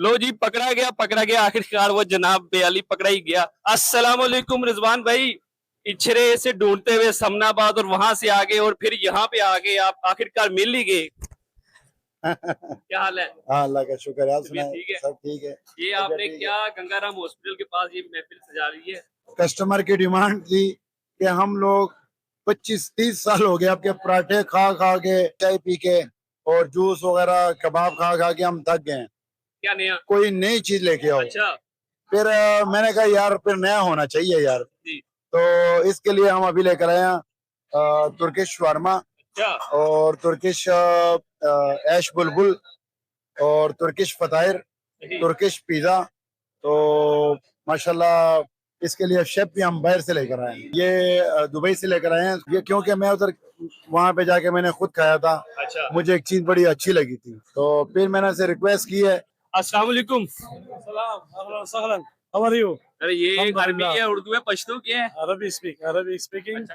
लो जी, पकड़ा गया आखिरकार वो जनाब बेअली पकड़ा ही गया। अस्सलाम वालेकुम रिजवान भाई, इछरे से ढूंढते हुए समनाबाद और वहां से आगे और फिर यहाँ पे आ गए, आप आखिरकार मिल ही गए। क्या हाल है? हाँ, अल्लाह का शुक्र है। आप तबीयत सुनाए? ठीक है? सब ठीक है। ये आपने क्या गंगाराम हॉस्पिटल के पास ये महफिल सजा रही है? कस्टमर की डिमांड थी कि हम लोग 25-30 साल हो गए आपके पराठे खा खा के, चाय पी के और जूस वगैरह कबाब खा खा के हम थक गए हैं। क्या नया? कोई नई चीज लेके आओ। अच्छा फिर मैंने कहा यार फिर नया होना चाहिए यार। जी। तो इसके लिए हम अभी लेकर आए हैं तुर्किश शवारमा अच्छा और तुर्किश ऐश बुलबुल और तुर्किश फतायर, जी। Turkish pizza. तो माशाल्लाह इसके लिए शेफ भी हम बाहर से लेकर आए हैं। ये दुबई से लेकर आए हैं ये, क्योंकि मैं उधर वहां पे जाके मैंने खुद खाया था। अच्छा, मुझे एक चीज बड़ी अच्छी लगी थी, तो फिर मैंने से रिक्वेस्ट की है। अस्सलाम वालेकुम। How are you? अरे ये अरबी अल्हम्दुलिल्लाह। है, उर्दू है, पश्तो क्या है? Arabic speaking. अच्छा,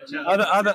अच्छा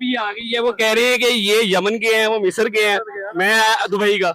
भी आ गई है। वो कह रहे हैं कि ये यमन के हैं, वो मिस्र के हैं, मैं दुबई का।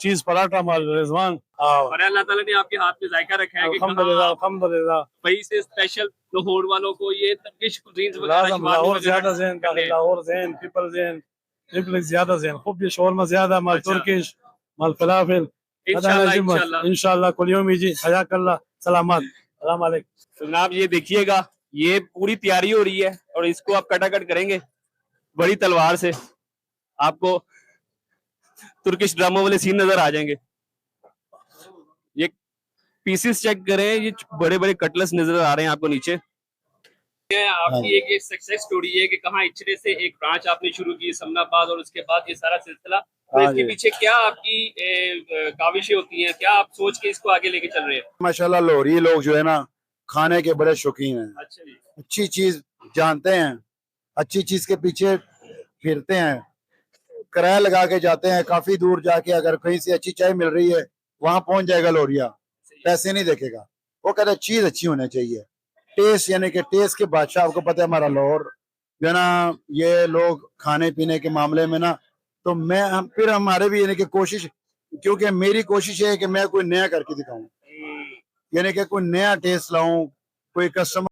चीज पराठा, माल रिजवान। और अल्लाह ताला ने आपके हाथ में जायका रखा है कि अल्हम्दुलिल्लाह कहाँ अल्हम्दुलिल्लाह। वही से स्पेशल लाहौर वालों को ये टर्किश कुजीन्स वगैरह लाजम शवारमा लाहौर वगैरह ज्यादा ज़ेन, करने हैं। लाहौर ज़ेन, पीपल ज़ेन, रिपब्लिक ज्यादा ज़ेन, खूब ये शौरमा ज्यादा, माल अच्छा। तुर्किश, माल फलाफिल। इंशाल्लाह इंशाल्लाह। इंशाल्लाह कुल यौम यजी, हयाकल्लाह, सलामत, सलाम अलैकुम। तो जनाब ये देखिएगा, ये पूरी तैयारी हो रही है और इसको आप कटाकट करेंगे बड़ी तलवार से। आपको तुर्किश ड्रामों वाले सीन नजर आ जाएंगे। ये पीसेस चेक करें, ये बड़े बड़े कटलेस नजर आ रहे हैं आपको नीचे। ये आपकी एक सक्सेस स्टोरी है कि कहाँ इचरे से एक ब्रांच आपने शुरू की समनाबाद और उसके बाद ये सारा सिलसिला, तो हाँ इसके जी। पीछे क्या आपकी काविशें होती हैं, क्या आप सोच के इसको आगे लेके चल रहे हैं? माशाल्लाह लोहरी लोग जो है ना खाने के बड़े शौकीन हैं। अच्छा जी। अच्छी चीज जानते हैं, अच्छी चीज के पीछे फिरते हैं, किराया लगा के जाते हैं। काफी दूर जाके अगर कहीं से अच्छी चाय मिल रही है वहां पहुंच जाएगा लोरिया, पैसे नहीं देखेगा। वो कहता है चीज अच्छी होनी चाहिए। टेस्ट यानी कि टेस्ट के बादशाह। आपको पता है हमारा लाहौर जो है ना, ये लोग खाने पीने के मामले में ना, तो फिर हमारे भी यानी कि कोशिश, क्योंकि मेरी कोशिश है कि मैं कोई नया करके दिखाऊं, यानी कि कोई नया टेस्ट लाऊं, कोई कस्टमर